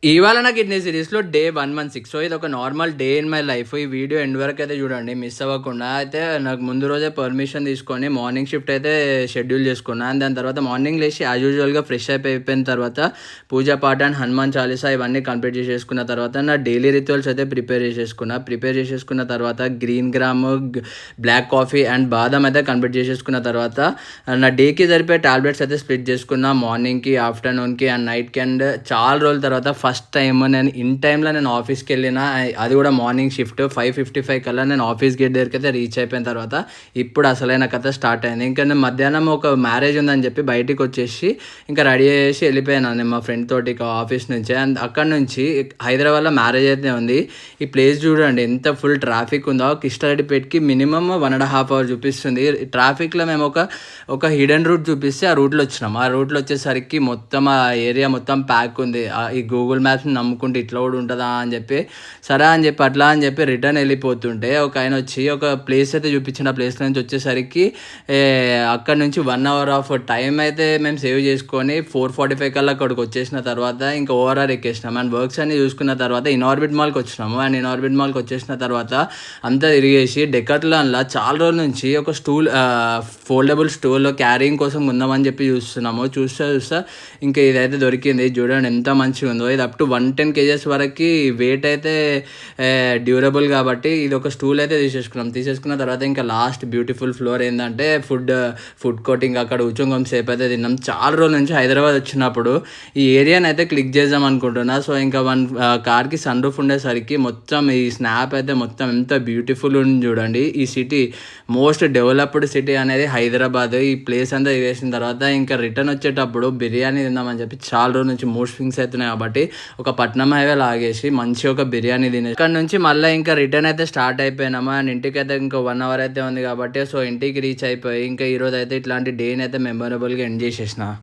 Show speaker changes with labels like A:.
A: ఇవాళ నా కిడ్నీ సిరీస్‌లో డే 116. సో, ఇదొక normal day in my life. ఈ వీడియో ఎండ్ వరకైతే చూడండి మిస్ అవ్వకుండా. అయితే నాకు ముందు రోజే పర్మిషన్ తీసుకొని మార్నింగ్ షిఫ్ట్ అయితే షెడ్యూల్ చేసుకున్నా. అండ్ దాని తర్వాత మార్నింగ్ లేచి యాజ్ యూజువల్‌గా ఫ్రెష్ అయిపోయిన తర్వాత పూజా పాఠ అండ్ హనుమాన్ చాలీసా ఇవన్నీ కంప్లీట్ చేసేసుకున్న తర్వాత నా డైలీ రిచువల్స్ అయితే ప్రిపేర్ చేసేసుకున్న తర్వాత green gram, black coffee and బాదం అయితే కంప్లీట్ చేసేసుకున్న తర్వాత నా డేకి సరిపోయే టాబ్లెట్స్ అయితే స్ప్లిట్ చేసుకున్నా. మార్నింగ్‌కి, ఆఫ్టర్‌నూన్‌కి అండ్ నైట్‌కి. అండ్ చాలా రోజుల తర్వాత ఫస్ట్ టైం నేను ఇన్ టైంలో నేను ఆఫీస్కి వెళ్ళిన, అది కూడా మార్నింగ్ షిఫ్ట్ 5:55 కల్లా నేను ఆఫీస్ గేట్ దగ్గరికి అయితే రీచ్ అయిపోయిన తర్వాత ఇప్పుడు అసలైన కథ స్టార్ట్ అయింది. ఇంకా నేను మధ్యాహ్నం ఒక మ్యారేజ్ ఉందని చెప్పి బయటికి వచ్చేసి ఇంకా రెడీ చేసి వెళ్ళిపోయాను నేను మా ఫ్రెండ్ తోటి ఆఫీస్ నుంచి. అండ్ అక్కడ నుంచి హైదరాబాద్లో మ్యారేజ్ అయితే ఉంది. ఈ ప్లేస్ చూడండి ఎంత ఫుల్ ట్రాఫిక్ ఉందో. కిష్టారెడ్డిపేటకి మినిమమ్ 1.5 అవర్ చూపిస్తుంది ట్రాఫిక్లో. మేము ఒక హిడెన్ రూట్ చూపిస్తే ఆ రూట్లో వచ్చినాం. ఆ రూట్లో వచ్చేసరికి మొత్తం ఆ ఏరియా మొత్తం ప్యాక్ ఉంది. ఈ గూగుల్ మ్యాప్స్ని నమ్ముకుంటే ఇట్లా కూడా ఉంటుందా అని చెప్పి సరే అని చెప్పి అట్లా అని చెప్పి రిటర్న్ వెళ్ళిపోతుంటే ఒక ఆయన వచ్చి ఒక ప్లేస్ అయితే చూపించిన. ఆ ప్లేస్ నుంచి వచ్చేసరికి అక్కడ నుంచి 1 అవర్ ఆఫ్ టైం అయితే మేము సేవ్ చేసుకొని 4:45 కల్లా అక్కడికి వచ్చేసిన తర్వాత ఇంకా ఓవరాల్ ఎక్కేసినాం. అండ్ వర్క్స్ అన్ని చూసుకున్న తర్వాత ఇన్ఆర్బిట్ మాల్కి వచ్చినాము. అండ్ ఇన్ఆర్బిట్ మాల్కి వచ్చేసిన తర్వాత అంతా తిరిగేసి డెకాథ్లాన్లో చాలా రోజుల నుంచి ఒక ఫోల్డబుల్ స్టూల్లో క్యారింగ్ కోసం ఉందామని చెప్పి చూస్తున్నాము. చూస్తా ఇంకా ఇదైతే దొరికింది. చూడండి ఎంత మంచిగా ఉందో. ఇది అప్ టు 110 kgs వరకు వెయిట్ అయితే డ్యూరబుల్ కాబట్టి ఇది ఒక స్టూల్ అయితే తీసేసుకున్న తర్వాత ఇంకా లాస్ట్ బ్యూటిఫుల్ ఫ్లోర్ ఏంటంటే ఫుడ్ కోర్ట్. ఇంకా అక్కడ కూర్చొని సేపు అయితే తిన్నాం. చాలా రోజుల నుంచి హైదరాబాద్ వచ్చినప్పుడు ఈ ఏరియాని అయితే క్లిక్ చేద్దాం అనుకుంటున్నా. సో ఇంకా కార్కి సన్ రూఫ్ ఉండేసరికి మొత్తం ఈ స్నాప్ అయితే మొత్తం ఎంత బ్యూటిఫుల్ ఉంది చూడండి. ఈ సిటీ మోస్ట్ డెవలప్డ్ సిటీ అనేది హైదరాబాద్. ఈ ప్లేస్ అంతా వేసిన తర్వాత ఇంకా రిటర్న్ వచ్చేటప్పుడు బిర్యానీ తిందామని చెప్పి చాలా రోజుల నుంచి మూడ్ స్వింగ్స్ అవుతున్నాయి కాబట్టి ఒక పట్నం హైవే లాగేసి మంచి ఒక బిర్యానీ తినేసి ఇక్కడ నుంచి మళ్ళీ ఇంకా రిటర్న్ అయితే స్టార్ట్ అయిపోయినామా. అండ్ ఇంటికి అయితే ఇంకా 1 అవర్ అయితే ఉంది కాబట్టి సో ఇంటికి రీచ్ అయిపోయి ఇంకా ఈరోజు అయితే ఇట్లాంటి డేని అయితే మెమొరబుల్గా ఎండ్ చేసేసిన.